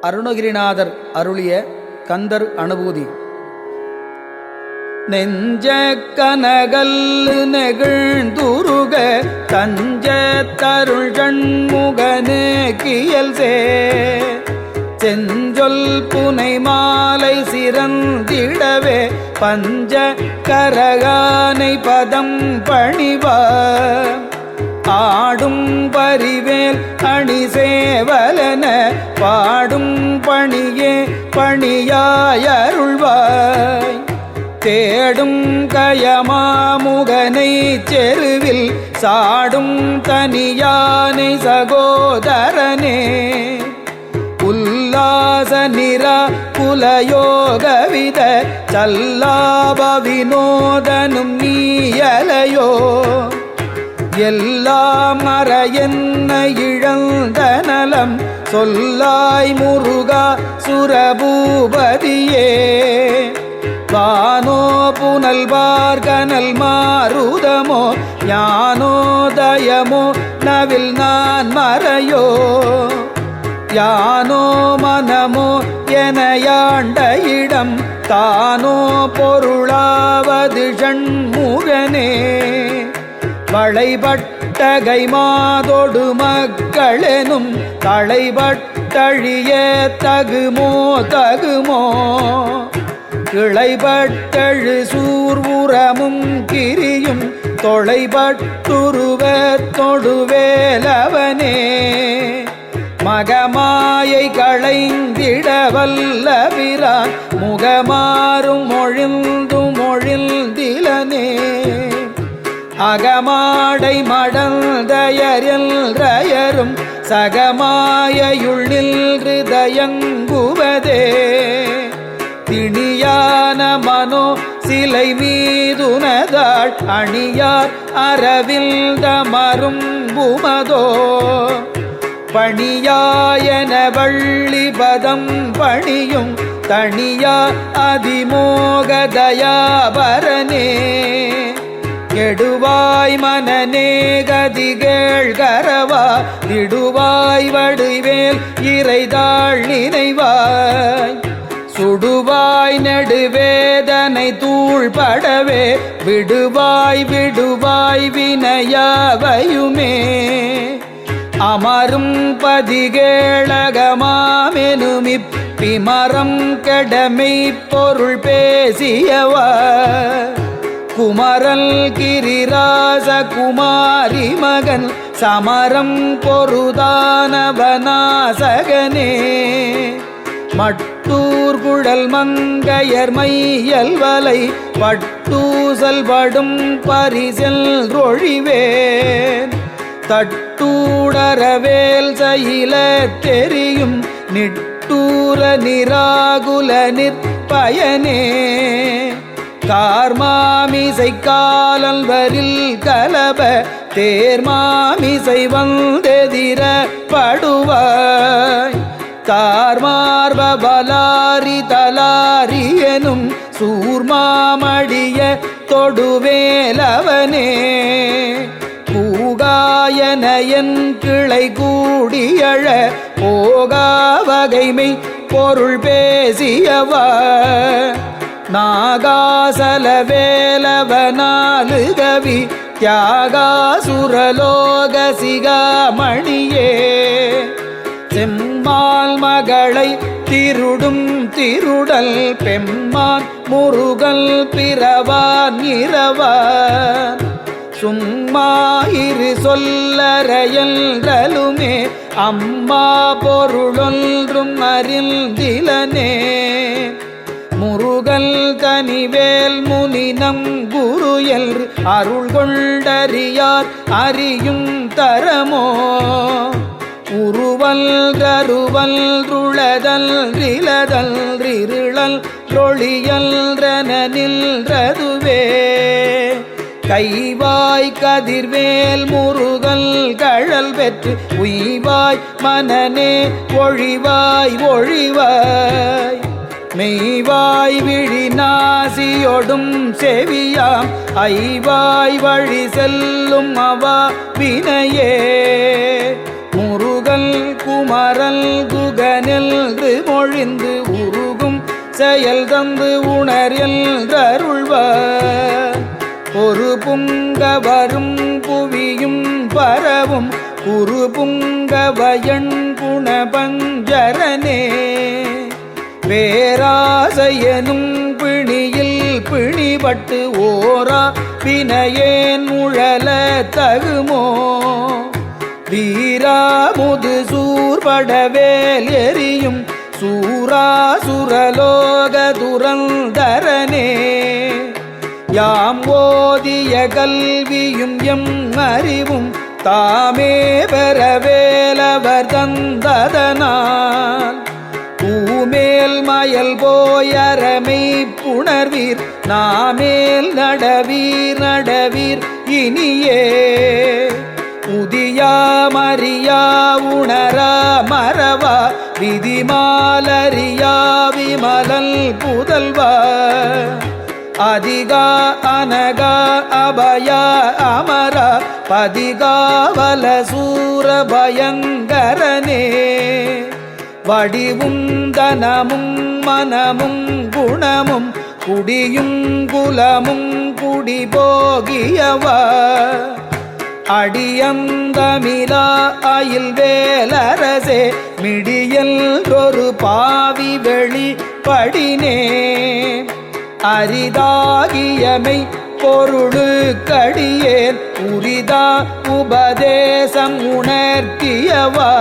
அருணகிரிநாதர் அருளிய கந்தர் அனுபூதி. நெஞ்ச கனகல்லு நெகிழ்ந்துருக தஞ்ச தருள் கண்முகனே கியல் செஞ்சொல் புனை மாலை சிறந்திடவே பஞ்ச கரகானை பதம் பணிவா ஆடும் பரிவேல் அணி சேவலன பாடும் பணியே பணியாயருள்வாய் தேடும் கயமாமுகனை செருவில் சாடும் தனியானை சகோதரனே உல்லாச நிரா குலயோகவித சல்லாப வினோதனும் நீயலையோ எல்லாம் மற என்ன இழந்த நலம் சொல்லாய் முருகா சுரபூபதியே வானோ புனல் பார்கனல் மாருதமோ ஞானோதயமோ நவில் நான் மறையோ யானோ மனமோ எனையாண்ட இடம் தானோ பொருளாவது ஷண்முகனே வளைபட்டகை மாதொடு மக்களெனும் தளைபட்டழிய தகுமோ கிளைபட்டழு சூர்வுரமும் கிரியும் தொளைபட்டுருவ தொடுவேலவனே மகமாயை களைந்திட வல்லபிரான் முகமாறும் மொழிந்திலனே அகமாடை மடந்தயரும் சகமாயுள்ளில் ஹிருதயங்குவதே திணியான மனோ சிலை மீதுனதாள் அணியார் அரவில்த மரும்புமதோ பணியாயன வள்ளிபதம் பணியும் தனியா அதிமோகதயாபரனே கெடுவாய் மனநே கதிகேள் கரவா திடுவாய் வடிவேல் இறைதாள் நினைவாய் சுடுவாய் நெடுவேதனை தூள்படவே விடுவாய் வினையாவையுமே அமரும் பதிகேளகமாமெனுமிப் பிமரம் கெடமை பொருள் பேசியவா குமரல் கிரிராச குமாரி மகன் சமரம் பொருதானவனாசகனே மட்டூர் குழல் மங்கையர் மையல் வலை பட்டூசல் படும் பரிசல் ரொழிவேன் தட்டூடரவேல் சயில தெரியும் நிட்டூர நிராகுல நிற்பயனே கார்மாமிசை காலல்வரில் கலப தேர்மாமிசை வந்தெதிர படுவாய் தார்மார்பலாரி தலாரி எனும் சூர்மாமடிய தொடுவேலவனே பூகாயனயன் கிளை கூடியழ போகா வகைமை பொருள் பேசியவா நாகாசல வேலவனாலு கவி தியாகாசுரலோக சிகாமணியே செம்மால் மகளை திருடும் திருடல் பெம்மான் முருகல் பிறவான் இரவான் சும்மா இரு சொல்லறையல்களுமே அம்மா பொருளொன்றும் அறிந்திலனே முருகல் கனிவேல் முனினம் குரு எல் அருள் கொண்டறியார் அறியும் தரமோ உருவல் கருவல் ருளதல் ரிலதல் ரிருளல் ரொழியல் நின்றதுவே கைவாய் கதிர்வேல் முருகல் கழல் பெற்று உய்வாய் மனநே ஒழிவாய் மெய்வாய் விழி நாசியொடும் செவியாம் ஐவாய் வழி செல்லும் அவா வினையே முருகல் குமரல் குகனில் செயல் தந்து உணர் என்றருள்வார். ஒரு புங்க வரும் புவியும் பரவும் குரு புங்கவயன் குணபஞ்சரனே. பேராசையனும் பிணியில் பிணிபட்டு ஓரா வினையேன் உழல தகுமோ. வீராமுது சூர்படவேல் எரியும் சூராசுரலோக துரந்தரனே. யாம் ஓதிய கல்வியும் எம் அறிவும் தாமே பெறவேலவர் தந்ததனால். பூமேல் மயல் போயரமை புணர்வீர் நாமேல் நடவீர் நடவீர் இனியே. உதியா மரியா உணரா மறவா விதிமாலரியா விமலல் புதல்வா. அதிகா அனகா அபயா அமரா பதிகாவல சூர பயங்கரனே. வடிவும் தனமும் மனமும் குணமும் குடியும் குலமும் குடி போகியவா. அடியந்தமிலா அயில் வேலரசே மிடியல் ஒரு பாவி வெளி படினே. அரிதாகியமை பொருளு கடியேன் உரிதா உபதேசம் உணர்த்தியவா.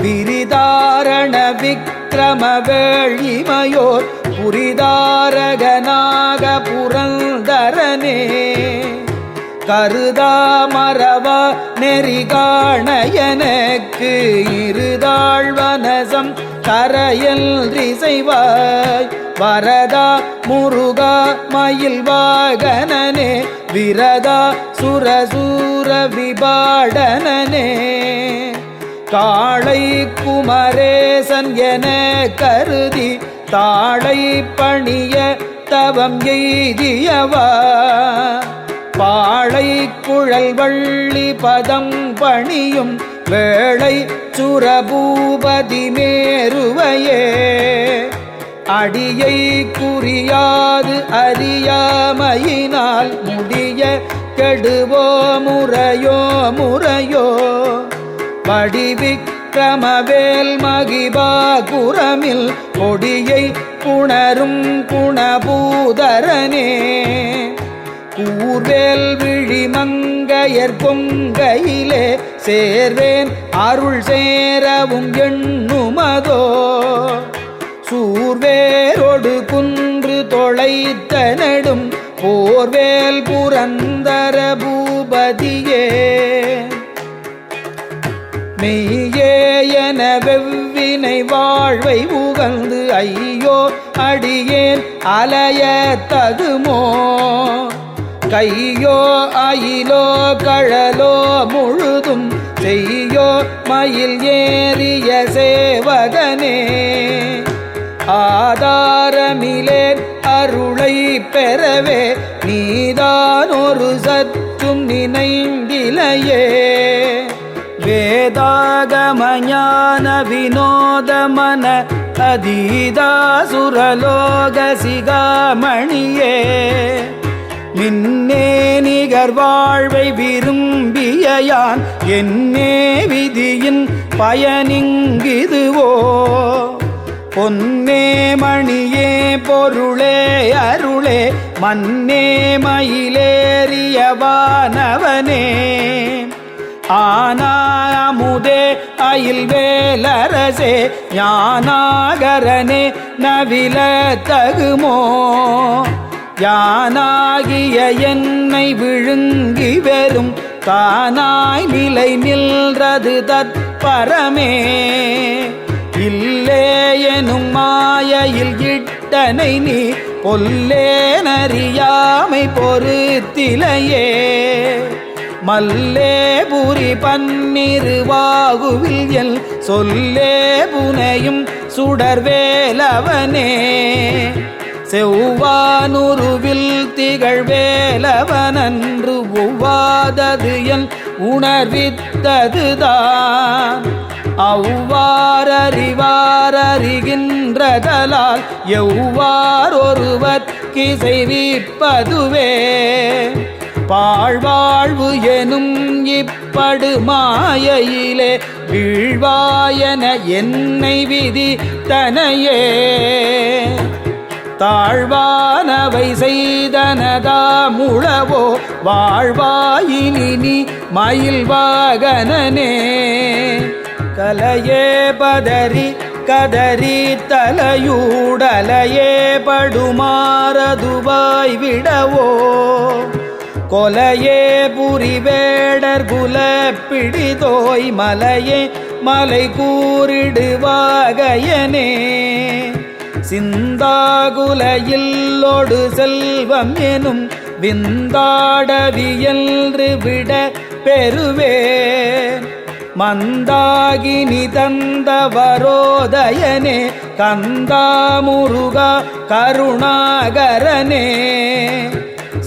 விரிதாரண விக்ரம வேழிமையோர் புரிதாரகனாக புரந்தரனே. கருதா மரவா நெறிகாண எனக்கு இருதாழ்வனசம் கரையல் திசைவாய். வரதா முருகா மயில் வாகனனே விரதா சுரசூர விபாடனனே. காளை குமரேசன் என கருதி தாளை பணிய தவம் எய்தியவா. பாளை குழல் வள்ளி பதம் பணியும் வேளை சுரபூபதி மேருவையே. அடியை குறியாது அறியாமையினால் முடிய கெடுவோ முறையோ முறையோ. வடிவிக்கிரமவேல் மகிபா குரமில் கொடியை புணரும் குணபூதரனே. கூர்வேல் விழி மங்கையர் பொங்கையிலே சேர்வேன் அருள் சேரவும் எண்ணுமதோ. சூர்வேரோடு குன்று தொலைத்த நெடும் போர்வேல் புரந்தர பூபதியே. மெய்யே என வெவ்வினை வாழ்வை உகந்து ஐயோ அடியேன் அலைய தகுமோ. கையோ அயிலோ கழலோ முழுதும் செய்யோ மயில் ஏறிய சேவகனே. ஆதாரமிலேன் அருளை பெறவே நீதான் ஒரு சற்றும் நினைந்திலையே. வேதாகமஞான வினோதமன அதீதாசுரலோக சிகாமணியே. மின்னே நிகர் வாழ்வை விரும்பியான் என்னே விதியின் பயனிங்கிதுவோ. பொன்னே மணியே பொருளே அருளே மன்னே மயிலேறியவானவனே. ஆனாமுதே அயில் வேலரசே ஞானாகரனே நவில தகுமோ. யானாகிய என்னை விழுங்கி வெறும் தானாய் நிலை நில்றது தற்பரமே. இல்லே எனும் மாயையில் இட்டனை நீ பொல்லேனறியாமை பொறுத்திலையே. மல்லே புரி பன்னிருவாகுவில் எல் சொல்லே புனையும் சுடர்வேலவனே. செவ்வானுருவில் திகழ்வேலவனன்று ஒவ்வாதது என் உணர்வித்ததுதான். அவ்வாறறிவாரறிகின்றதலால் எவ்வாறொருவர்க்கிசைவிப்பதுவே பாழ்வாழ்வு எனும் இப்படு மாயையிலே வீழ்வாயன என்னை விதி தனையே தாழ்வானவை செய்தனதா முழவோ வாழ்வாயினி மயில் வாகனனே கலையே பதறி கதறி தலையூடலையே படுமாறதுவாய் விடவோ கொலையே புரிவேடர் குல பிடிதோய் மலையே மலை கூறிடுவாகையனே சிந்தாகுலையில்லொடு செல்வம் எனும் விந்தாடவியன்று விட பெறுவே மந்தாகினி தந்தவரோதயனே கந்தாமுருகா கருணாகரனே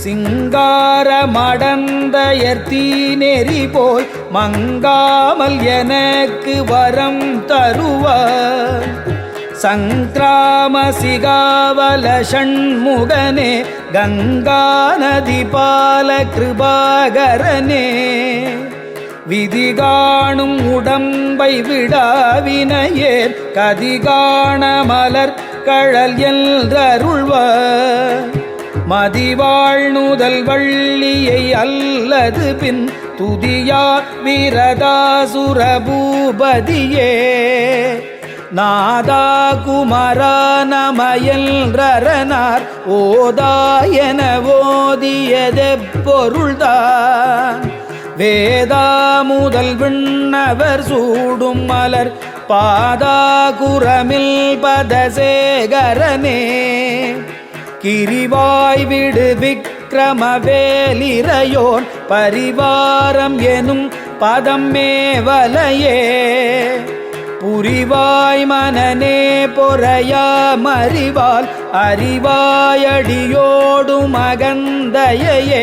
சிங்கார மடந்தயர்த்தீ நெறி போய் மங்காமல் எனக்கு வரம் தருவார் சங்கிராம சிகாவல ஷண்முகனே கங்கா நதி பால கிருபாகரனே விதிகாணும் உடம்பை விடாவினையேர் கதிகாண மலர் கழல் என்றருள்வார் மதிவாழ்நுதல் வள்ளியை அல்லது பின் துதியா வீரதாசுர பூபதியே நாதா குமரா நமயல்ரனார் ஓதாயன ஓதியதெப்பொருள்தான் வேதா முதல் விண்ணவர் சூடும் மலர் பாதாகுரமில் பதசேகரனே கிரிவாய் விடு விக்ரமவேலிரையோன் பரிவாரம் எனும் பதம் மேவலையே புரிவாய் மனநே பொறையா மறிவால் அறிவாயடியோடும் அகந்தையே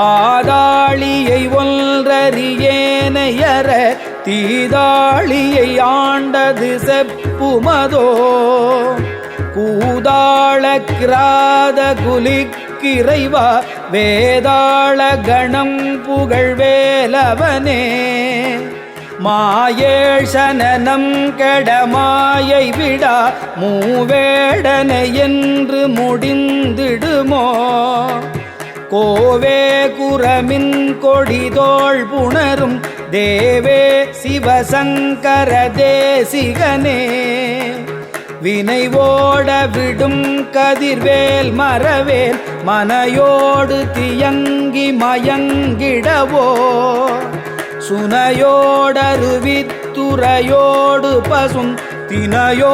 ஆதாளியை ஒன்றறியேனையற தீதாளியை ஆண்டது செப்புமதோ கூதாள கிராத குலிக்கிறைவா வேதாள கணம் புகழ்வேலவனே மாயேஷனம் கெடமாயை விடா மூவேடனை என்று முடிந்திடுமோ கோவே குரமின் கொடிதோள் புணரும் தேவே சிவசங்கர தேசிகனே வினை ஓட விடும் கதிர்வேல் மரவேல் மனையோடு தியங்கி மயங்கிடவோ சுனையோடருவித்துறையோடு பசும் தினையோடிதனோடு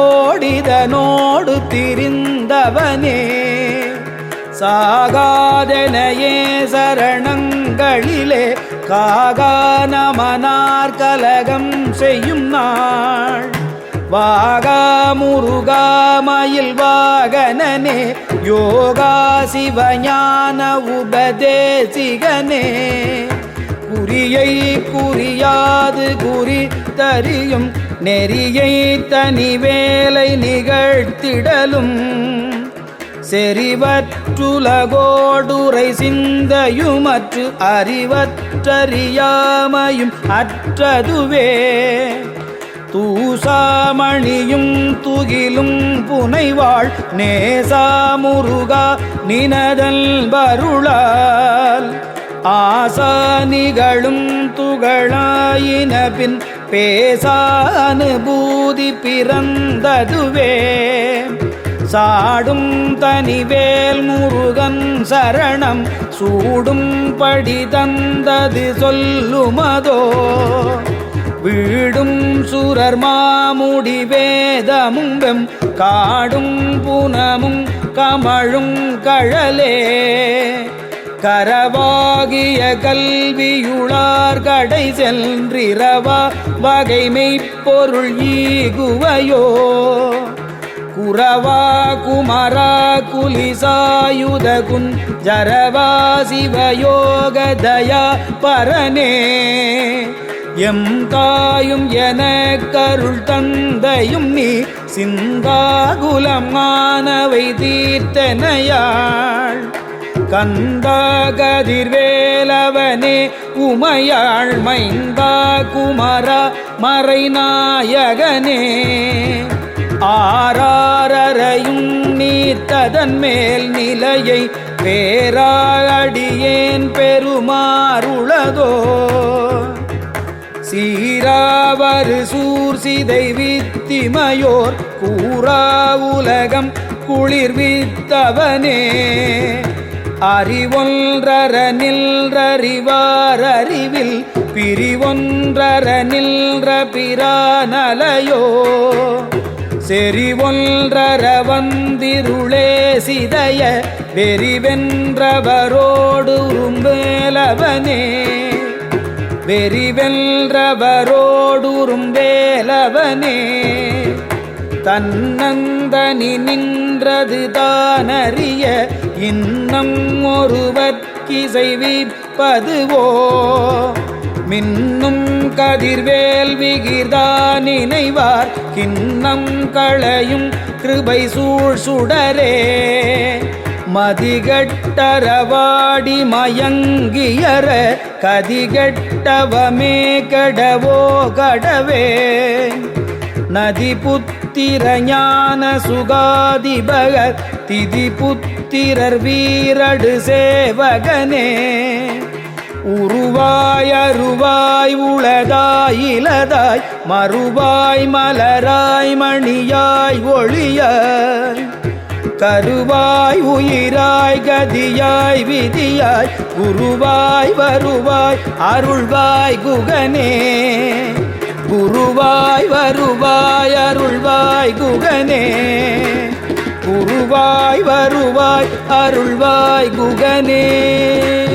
திரிந்தவனே சாகாதனையே சரணங்களிலே காகானமனார் கலகம் செய்யும் நாள் வாகா முருகா மயில் வாகனனே யோகா சிவஞான உபதேசிகனே குறியை குறியாது குறி தறியும் நெறியை தனி வேலை நிகழ்த்திடலும் செறிவற்றுலகோடுரை சிந்தையுமற்று அறிவற்றறியாமையும் அற்றதுவே தூசாமணியும் துகிலும் புனைவாள் நேசாமுருகா நினதல் பருளால் ஆசானிகளும் துகளாயின பின் பேசானுபூதி பிறந்ததுவே சாடும் தனிவேல் முருகன் சரணம் சூடும் படி தந்தது சொல்லுமதோ வீடும் சுரர் மாமுடி வேதமும் வெம் காடும் புனமும் கமழும் கழலே கரவாகிய கல்வியுளார் கடை சென்றிரவா வகைமை பொருள் ஈகுவையோ குரவா குமரா குலிசாயுத குஞ்சரவா சிவயோக தயா பரனே எம் தாயும் என கருள் தந்தையும் நீ சிந்தாகுலம் ஆனவை தீர்த்தனையாள் கந்தா கதிர்வேலவனே உமையாள் மைந்தா குமரா மறைநாயகனே ஆறாரையும் நீத்ததன் மேல் நிலையை பேராடியேன் பெருமாறுளதோ சீராவரு சூர்சிதை வித்திமையோர் கூறா உலகம் குளிர்வித்தவனே அறிவொன்றர நில்றறிவார் அறிவில் பிரிவொன்றர நில்ற பிரானலையோ செறிவொன்றர வந்திருளே சிதைய வெறிவென்றவரோடு உரும்பேலவனே வெறிவென்றவரோடுரும்பேலவனே தன்னந்தனி நின்றது தானறிய இன்னம் ஒருவர்க்கிசைவிப்பதுவோ மின்னும் கதிர்வேல் விகிர்தா நினைவார் கிண்ணம் களையும் கிருபை சூழ் சுடரே மதிகட்டரவாடி மயங்கியற கதிகட்டவமே கடவோ கடவே நதி புத்திர ஞான சுகாதிபகர் திதி புத்திரர் வீரடு சேவகனே உருவாய் அருவாய் உளதாய் இலதாய் மறுவாய் மலராய் மணியாய் ஒளியாய் கருவாய் உயிராய் கதியாய் விதியாய் குருவாய் வருவாய் அருள்வாய் குகனே குருவாய் வருவாய் அருள்வாய் குகனே குருவாய் வருவாய் அருள்வாய் குகனே.